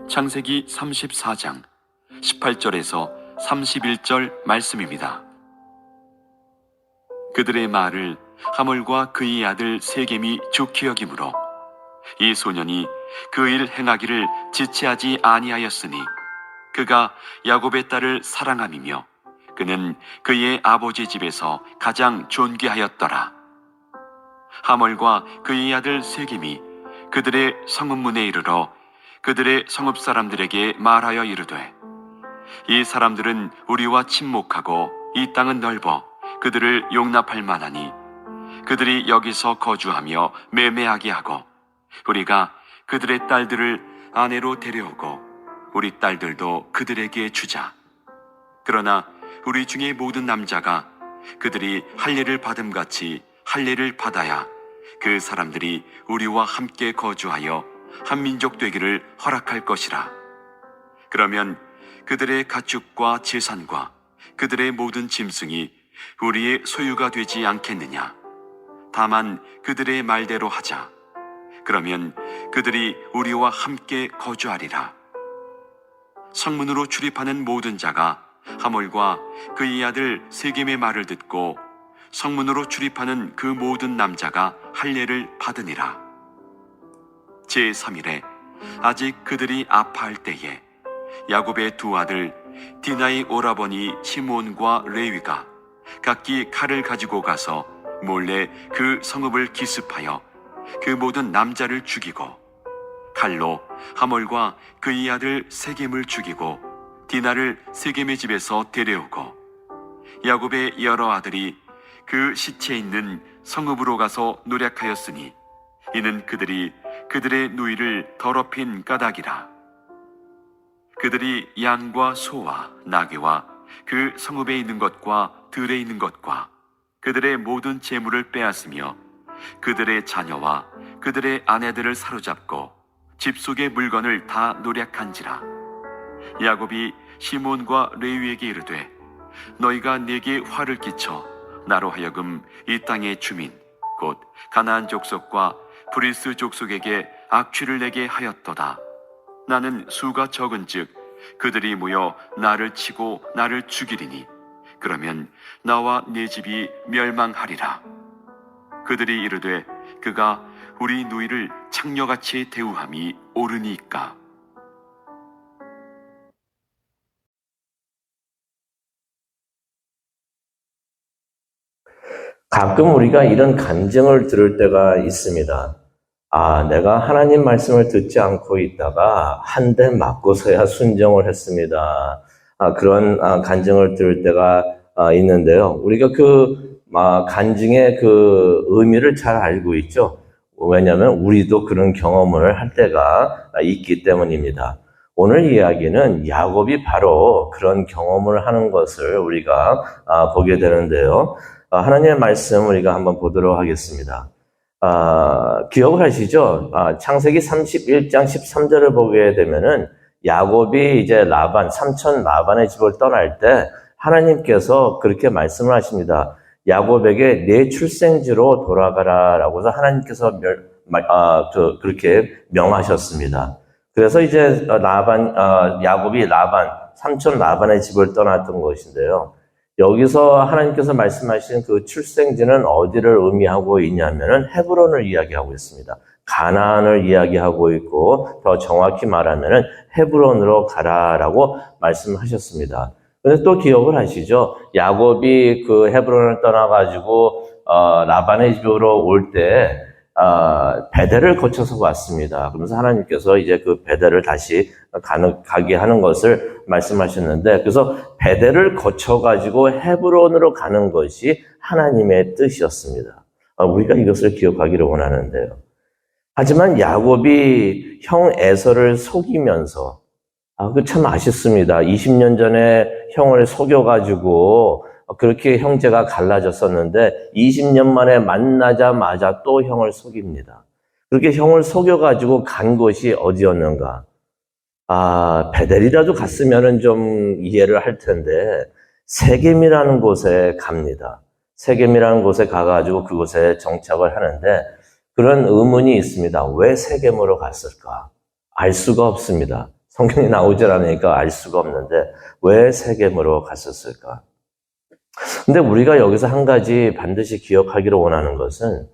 창세기 34장 18절에서 31절 말씀입니다. 그들의 말을 하몰과 그의 아들 세겜이 좋게 여김으로 이 소년이 그 일 행하기를 지체하지 아니하였으니 그가 야곱의 딸을 사랑함이며 그는 그의 아버지 집에서 가장 존귀하였더라. 하몰과 그의 아들 세겜이 그들의 성읍문에 이르러 그들의 성읍 사람들에게 말하여 이르되 이 사람들은 우리와 친목하고 이 땅은 넓어 그들을 용납할 만하니 그들이 여기서 거주하며 매매하게 하고 우리가 그들의 딸들을 아내로 데려오고 우리 딸들도 그들에게 주자. 그러나 우리 중에 모든 남자가 그들이 할례를 받음같이 할례를 받아야 그 사람들이 우리와 함께 거주하여 한 민족 되기를 허락할 것이라. 그러면 그들의 가축과 재산과 그들의 모든 짐승이 우리의 소유가 되지 않겠느냐. 다만 그들의 말대로 하자. 그러면 그들이 우리와 함께 거주하리라. 성문으로 출입하는 모든 자가 하몰과 그의 아들 세겜의 말을 듣고 성문으로 출입하는 그 모든 남자가 할례를 받으니라. 제3일에 아직 그들이 아파할 때에 야곱의 두 아들 디나의 오라버니 시몬과 레위가 각기 칼을 가지고 가서 몰래 그 성읍을 기습하여 그 모든 남자를 죽이고 칼로 하몰과 그의 아들 세겜을 죽이고 디나를 세겜의 집에서 데려오고 야곱의 여러 아들이 그 시체 있는 성읍으로 가서 노략하였으니 이는 그들이 그들의 누이를 더럽힌 까닭이라. 그들이 양과 소와 나귀와 그 성읍에 있는 것과 들에 있는 것과 그들의 모든 재물을 빼앗으며 그들의 자녀와 그들의 아내들을 사로잡고 집 속의 물건을 다 노략한지라. 야곱이 시몬과 레위에게 이르되 너희가 내게 화를 끼쳐 나로 하여금 이 땅의 주민 곧 가나안 족속과 브리스 족속에게 악취를 내게 하였도다. 나는 수가 적은즉 그들이 모여 나를 치고 나를 죽이리니 그러면 나와 내 집이 멸망하리라. 그들이 이르되 그가 우리 누이를 창녀같이 대우함이 옳으니까. 가끔 우리가 이런 간증을 들을 때가 있습니다. 내가 하나님 말씀을 듣지 않고 있다가 한 대 맞고서야 순종을 했습니다. 그런 간증을 들을 때가 있는데요. 우리가 그 간증의 그 의미를 잘 알고 있죠. 왜냐하면 우리도 그런 경험을 할 때가 있기 때문입니다. 오늘 이야기는 야곱이 바로 그런 경험을 하는 것을 우리가 보게 되는데요. 하나님의 말씀 우리가 한번 보도록 하겠습니다. 기억을 하시죠? 창세기 31장 13절을 보게 되면은 야곱이 이제 삼촌 라반의 집을 떠날 때 하나님께서 그렇게 말씀을 하십니다. 야곱에게 내 출생지로 돌아가라라고 해서 하나님께서 그렇게 명하셨습니다. 그래서 이제 야곱이 삼촌 라반의 집을 떠났던 것인데요. 여기서 하나님께서 말씀하신 그 출생지는 어디를 의미하고 있냐면은 헤브론을 이야기하고 있습니다. 가나안을 이야기하고 있고 더 정확히 말하면은 헤브론으로 가라라고 말씀하셨습니다. 그런데 또 기억을 하시죠? 야곱이 그 헤브론을 떠나가지고 라반의 집으로 올 때 베델을 거쳐서 왔습니다. 그러면서 하나님께서 이제 그 베델을 다시 가게 하는 것을 말씀하셨는데, 그래서 베델을 거쳐가지고 헤브론으로 가는 것이 하나님의 뜻이었습니다. 우리가 이것을 기억하기를 원하는데요. 하지만 야곱이 형 에서를 속이면서, 그 참 아쉽습니다. 20년 전에 형을 속여가지고 그렇게 형제가 갈라졌었는데 20년 만에 만나자마자 또 형을 속입니다. 그렇게 형을 속여가지고 간 곳이 어디였는가? 베델이라도 갔으면은 좀 이해를 할 텐데 세겜이라는 곳에 갑니다. 세겜이라는 곳에 가가지고 그곳에 정착을 하는데 그런 의문이 있습니다. 왜 세겜으로 갔을까? 알 수가 없습니다. 성경에 나오질 않으니까 알 수가 없는데 왜 세겜으로 갔었을까? 근데 우리가 여기서 한 가지 반드시 기억하기를 원하는 것은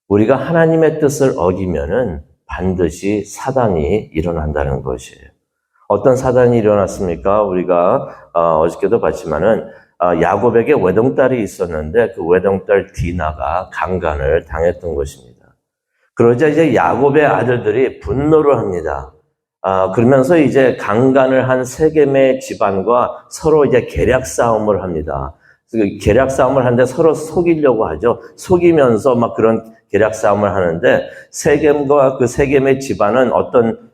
우리가 하나님의 뜻을 어기면은 반드시 사단이 일어난다는 것이에요. 어떤 사단이 일어났습니까? 우리가 어저께도 봤지만은 야곱에게 외동딸이 있었는데 그 외동딸 디나가 강간을 당했던 것입니다. 그러자 이제 야곱의 아들들이 분노를 합니다. 그러면서 이제 강간을 한 세겜의 집안과 서로 이제 계략 싸움을 합니다. 계략 싸움을 하는데 서로 속이려고 하죠. 속이면서 막 그런 계략 싸움을 하는데 세겜과 그 세겜의 집안은 어떤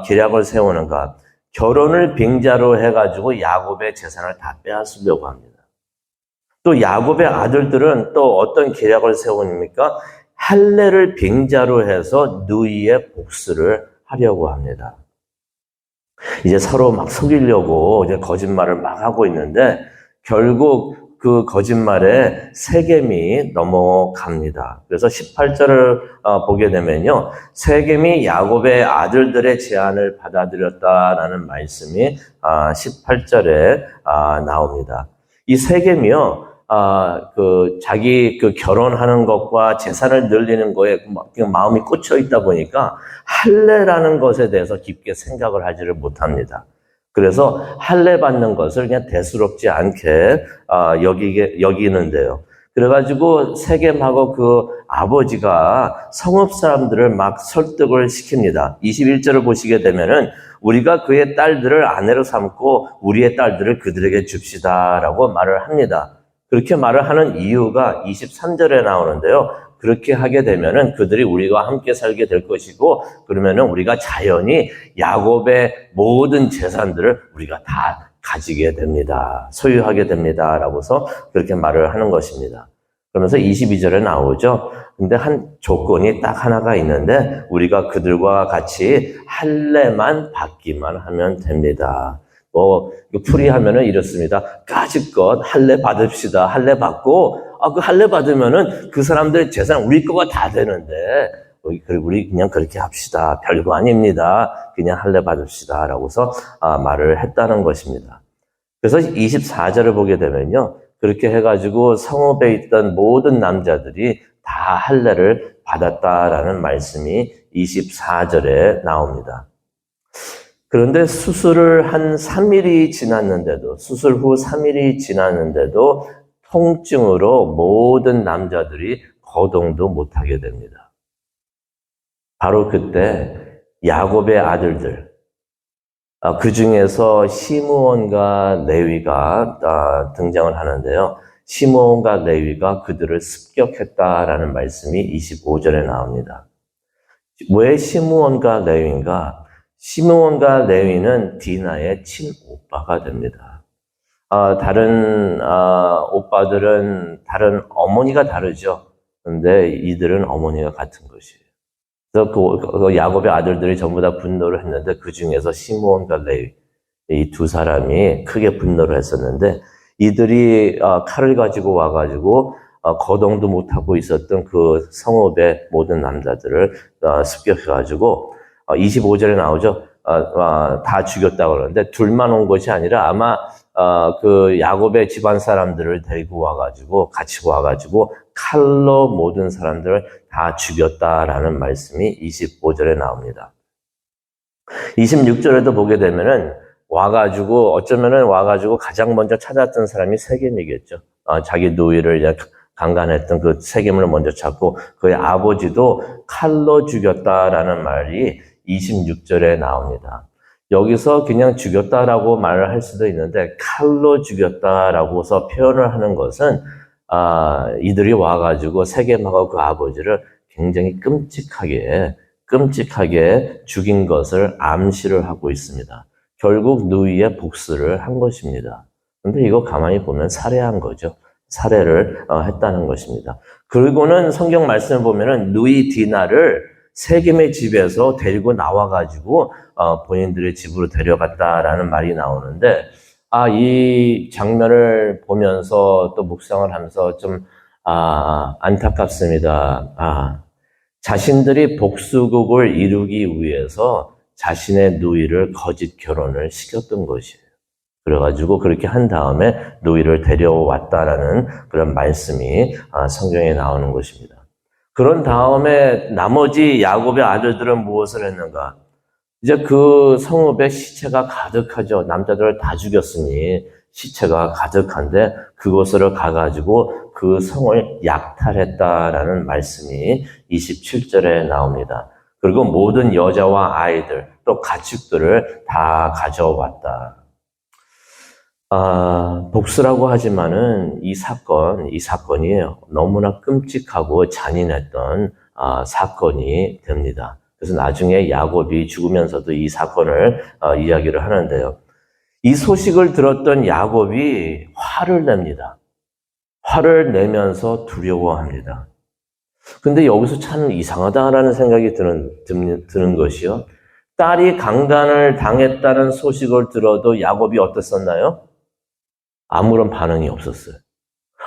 계략을 세우는가? 결혼을 빙자로 해가지고 야곱의 재산을 다 빼앗으려고 합니다. 또 야곱의 아들들은 또 어떤 계략을 세웁니까? 할례를 빙자로 해서 누이의 복수를 하려고 합니다. 이제 서로 막 속이려고 이제 거짓말을 막 하고 있는데 결국 그 거짓말에 세겜이 넘어갑니다. 그래서 18절을 보게 되면요. 세겜이 야곱의 아들들의 제안을 받아들였다라는 말씀이 18절에 나옵니다. 이 세겜이요. 자기 결혼하는 것과 재산을 늘리는 거에 마음이 꽂혀 있다 보니까 할례라는 것에 대해서 깊게 생각을 하지를 못합니다. 그래서 할례 받는 것을 그냥 대수롭지 않게 여기는데요. 그래가지고 세겜하고 그 아버지가 성읍 사람들을 막 설득을 시킵니다. 21절을 보시게 되면은 우리가 그의 딸들을 아내로 삼고 우리의 딸들을 그들에게 줍시다라고 말을 합니다. 그렇게 말을 하는 이유가 23절에 나오는데요. 그렇게 하게 되면은 그들이 우리와 함께 살게 될 것이고, 그러면은 우리가 자연히 야곱의 모든 재산들을 우리가 다 가지게 됩니다. 소유하게 됩니다. 라고서 그렇게 말을 하는 것입니다. 그러면서 22절에 나오죠. 근데 한 조건이 딱 하나가 있는데, 우리가 그들과 같이 할례만 받기만 하면 됩니다. 풀이하면은 이렇습니다. 까짓것 할례 받읍시다. 할례 받고, 그 할례 받으면은 그 사람들의 재산 우리 거가 다 되는데, 우리 그냥 그렇게 합시다. 별거 아닙니다. 그냥 할례 받읍시다. 라고서 말을 했다는 것입니다. 그래서 24절을 보게 되면요. 그렇게 해가지고 성읍에 있던 모든 남자들이 다 할례를 받았다라는 말씀이 24절에 나옵니다. 그런데 수술을 한 3일이 지났는데도, 수술 후 3일이 지났는데도 통증으로 모든 남자들이 거동도 못하게 됩니다. 바로 그때 야곱의 아들들, 그 중에서 시므온과 레위가 등장을 하는데요. 시므온과 레위가 그들을 습격했다라는 말씀이 25절에 나옵니다. 왜 시므온과 레위인가? 시므온과 레위는 디나의 친오빠가 됩니다. 다른 오빠들은 다른 어머니가 다르죠. 그런데 이들은 어머니가 같은 것이에요. 그래서 그 야곱의 아들들이 전부 다 분노를 했는데 그 중에서 시므온과 레위 이 두 사람이 크게 분노를 했었는데 이들이 칼을 가지고 와가지고 거동도 못하고 있었던 그 성읍의 모든 남자들을 습격해가지고 25절에 나오죠. 다 죽였다고 그러는데 둘만 온 것이 아니라 아마 그 야곱의 집안 사람들을 데리고 와가지고 같이 와가지고 칼로 모든 사람들을 다 죽였다라는 말씀이 25절에 나옵니다. 26절에도 보게 되면은 어쩌면은 와가지고 가장 먼저 찾았던 사람이 세겜이겠죠. 자기 누이를 이제 강간했던 그 세겜을 먼저 찾고 그의 아버지도 칼로 죽였다라는 말이 26절에 나옵니다. 여기서 그냥 죽였다라고 말을 할 수도 있는데 칼로 죽였다라고서 표현을 하는 것은 이들이 와가지고 세겜하고 그 아버지를 굉장히 끔찍하게 죽인 것을 암시를 하고 있습니다. 결국 누이의 복수를 한 것입니다. 근데 이거 가만히 보면 살해한 거죠. 살해를 했다는 것입니다. 그리고는 성경 말씀을 보면은 누이 디나를 세겜의 집에서 데리고 나와가지고 본인들의 집으로 데려갔다라는 말이 나오는데 이 장면을 보면서 또 묵상을 하면서 좀 안타깝습니다. 자신들이 복수국을 이루기 위해서 자신의 누이를 거짓 결혼을 시켰던 것이에요. 그래가지고 그렇게 한 다음에 누이를 데려왔다라는 그런 말씀이 성경에 나오는 것입니다. 그런 다음에 나머지 야곱의 아들들은 무엇을 했는가? 이제 그 성읍에 시체가 가득하죠. 남자들을 다 죽였으니 시체가 가득한데 그곳으로 가가지고 그 성을 약탈했다라는 말씀이 27절에 나옵니다. 그리고 모든 여자와 아이들 또 가축들을 다 가져왔다. 복수라고 하지만은 이 사건이 너무나 끔찍하고 잔인했던 사건이 됩니다. 그래서 나중에 야곱이 죽으면서도 이 사건을 이야기를 하는데요. 이 소식을 들었던 야곱이 화를 냅니다. 화를 내면서 두려워합니다. 근데 여기서 참 이상하다라는 생각이 드는 것이요. 딸이 강간을 당했다는 소식을 들어도 야곱이 어땠었나요? 아무런 반응이 없었어요.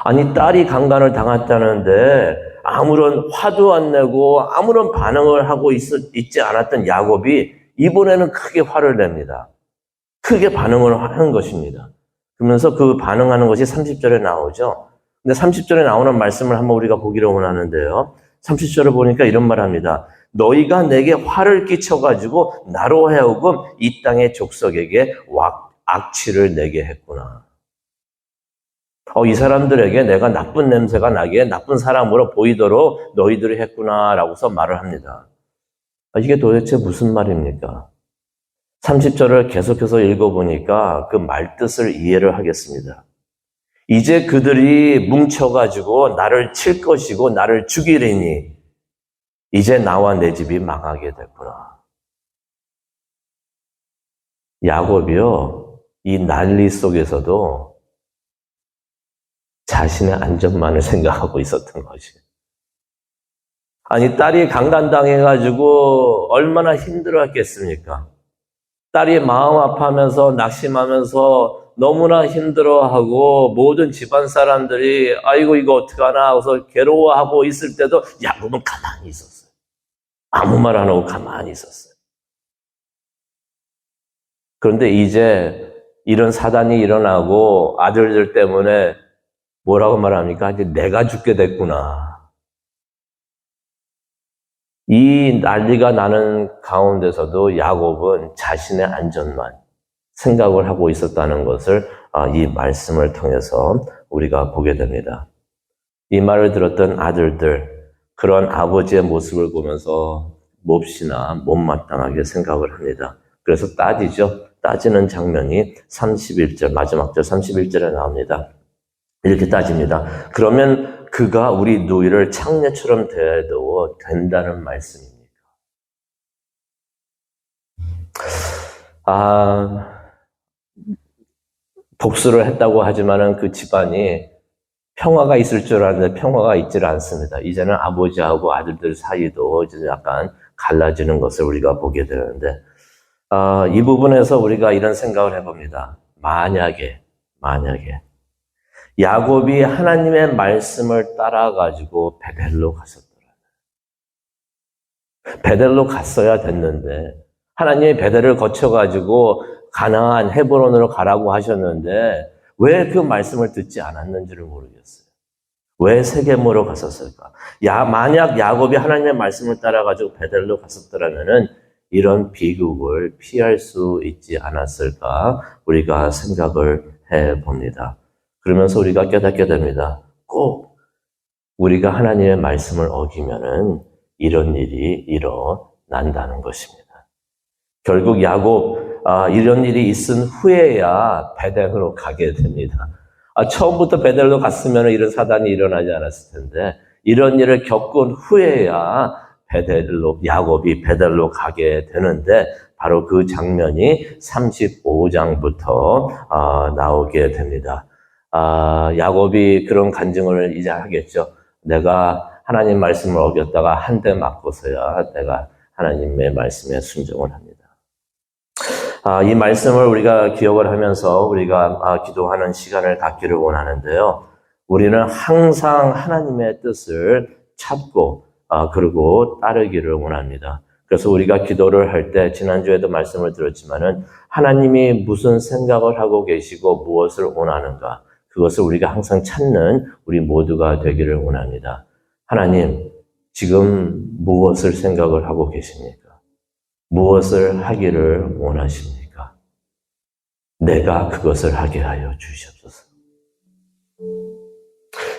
아니, 딸이 강간을 당했다는데 아무런 화도 안 내고 아무런 반응을 하고 있지 않았던 야곱이 이번에는 크게 화를 냅니다. 크게 반응을 하는 것입니다. 그러면서 그 반응하는 것이 30절에 나오죠. 근데 30절에 나오는 말씀을 한번 우리가 보기를 원하는데요. 30절을 보니까 이런 말 합니다. 너희가 내게 화를 끼쳐가지고 나로 하여금 이 땅의 족속에게 악취를 내게 했구나. 이 사람들에게 내가 나쁜 냄새가 나게 나쁜 사람으로 보이도록 너희들이 했구나라고서 말을 합니다. 이게 도대체 무슨 말입니까? 30절을 계속해서 읽어보니까 그 말뜻을 이해를 하겠습니다. 이제 그들이 뭉쳐가지고 나를 칠 것이고 나를 죽이리니 이제 나와 내 집이 망하게 됐구나. 야곱이요, 이 난리 속에서도 자신의 안전만을 생각하고 있었던 것이에요. 아니, 딸이 강간당해가지고 얼마나 힘들어했겠습니까? 딸이 마음 아파하면서 낙심하면서 너무나 힘들어하고 모든 집안 사람들이 아이고 이거 어떡하나 하고서 괴로워하고 있을 때도 야곱은 가만히 있었어요. 아무 말 안 하고 가만히 있었어요. 그런데 이제 이런 사단이 일어나고 아들들 때문에 뭐라고 말합니까? 이제 내가 죽게 됐구나. 이 난리가 나는 가운데서도 야곱은 자신의 안전만 생각을 하고 있었다는 것을 이 말씀을 통해서 우리가 보게 됩니다. 이 말을 들었던 아들들, 그런 아버지의 모습을 보면서 몹시나 못마땅하게 생각을 합니다. 그래서 따지죠. 따지는 장면이 31절, 마지막 절 31절에 나옵니다. 이렇게 따집니다. 그러면 그가 우리 누이를 창녀처럼 대해도 된다는 말씀입니까? 복수를 했다고 하지만은 그 집안이 평화가 있을 줄 알았는데 평화가 있질 않습니다. 이제는 아버지하고 아들들 사이도 이제 약간 갈라지는 것을 우리가 보게 되는데, 이 부분에서 우리가 이런 생각을 해봅니다. 만약에 야곱이 하나님의 말씀을 따라가지고 베델로 갔었더라면, 베델로 갔어야 됐는데, 하나님이 베델을 거쳐가지고 가나안 헤브론으로 가라고 하셨는데, 왜 그 말씀을 듣지 않았는지를 모르겠어요. 왜 세겜으로 갔었을까? 만약 야곱이 하나님의 말씀을 따라가지고 베델로 갔었더라면은 이런 비극을 피할 수 있지 않았을까? 우리가 생각을 해봅니다. 그러면서 우리가 깨닫게 됩니다. 꼭 우리가 하나님의 말씀을 어기면은 이런 일이 일어난다는 것입니다. 결국 야곱, 이런 일이 있은 후에야 베델로 가게 됩니다. 처음부터 베델로 갔으면 이런 사단이 일어나지 않았을 텐데, 이런 일을 겪은 후에야 야곱이 베델로 가게 되는데, 바로 그 장면이 35장부터 나오게 됩니다. 야곱이 그런 간증을 이제 하겠죠. 내가 하나님 말씀을 어겼다가 한 대 맞고서야 내가 하나님의 말씀에 순종을 합니다. 이 말씀을 우리가 기억을 하면서 우리가 기도하는 시간을 갖기를 원하는데요. 우리는 항상 하나님의 뜻을 찾고 그리고 따르기를 원합니다. 그래서 우리가 기도를 할 때 지난주에도 말씀을 드렸지만은 하나님이 무슨 생각을 하고 계시고 무엇을 원하는가 그것을 우리가 항상 찾는 우리 모두가 되기를 원합니다. 하나님, 지금 무엇을 생각을 하고 계십니까? 무엇을 하기를 원하십니까? 내가 그것을 하게 하여 주시옵소서.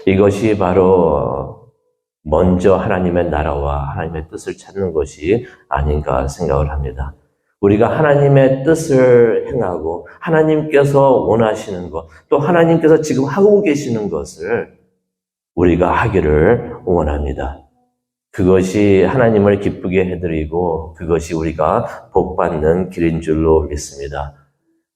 이것이 바로 먼저 하나님의 나라와 하나님의 뜻을 찾는 것이 아닌가 생각을 합니다. 우리가 하나님의 뜻을 행하고 하나님께서 원하시는 것, 또 하나님께서 지금 하고 계시는 것을 우리가 하기를 원합니다. 그것이 하나님을 기쁘게 해드리고 그것이 우리가 복받는 길인 줄로 믿습니다.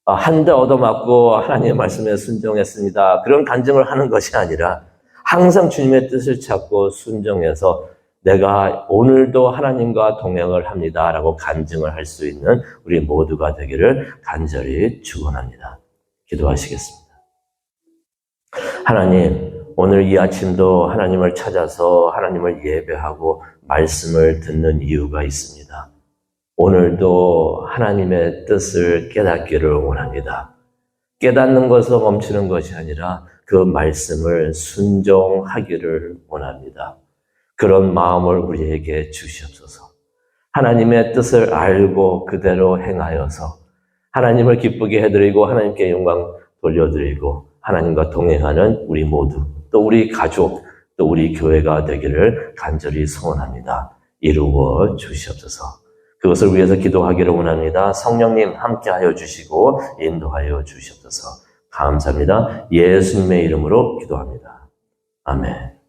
한 대 얻어맞고 하나님의 말씀에 순종했습니다. 그런 간증을 하는 것이 아니라 항상 주님의 뜻을 찾고 순종해서 내가 오늘도 하나님과 동행을 합니다라고 간증을 할 수 있는 우리 모두가 되기를 간절히 축원합니다. 기도하시겠습니다. 하나님, 오늘 이 아침도 하나님을 찾아서 하나님을 예배하고 말씀을 듣는 이유가 있습니다. 오늘도 하나님의 뜻을 깨닫기를 원합니다. 깨닫는 것으로 멈추는 것이 아니라 그 말씀을 순종하기를 원합니다. 그런 마음을 우리에게 주시옵소서. 하나님의 뜻을 알고 그대로 행하여서 하나님을 기쁘게 해드리고 하나님께 영광 돌려드리고 하나님과 동행하는 우리 모두, 또 우리 가족, 또 우리 교회가 되기를 간절히 소원합니다. 이루어 주시옵소서. 그것을 위해서 기도하기를 원합니다. 성령님 함께하여 주시고 인도하여 주시옵소서. 감사합니다. 예수님의 이름으로 기도합니다. 아멘.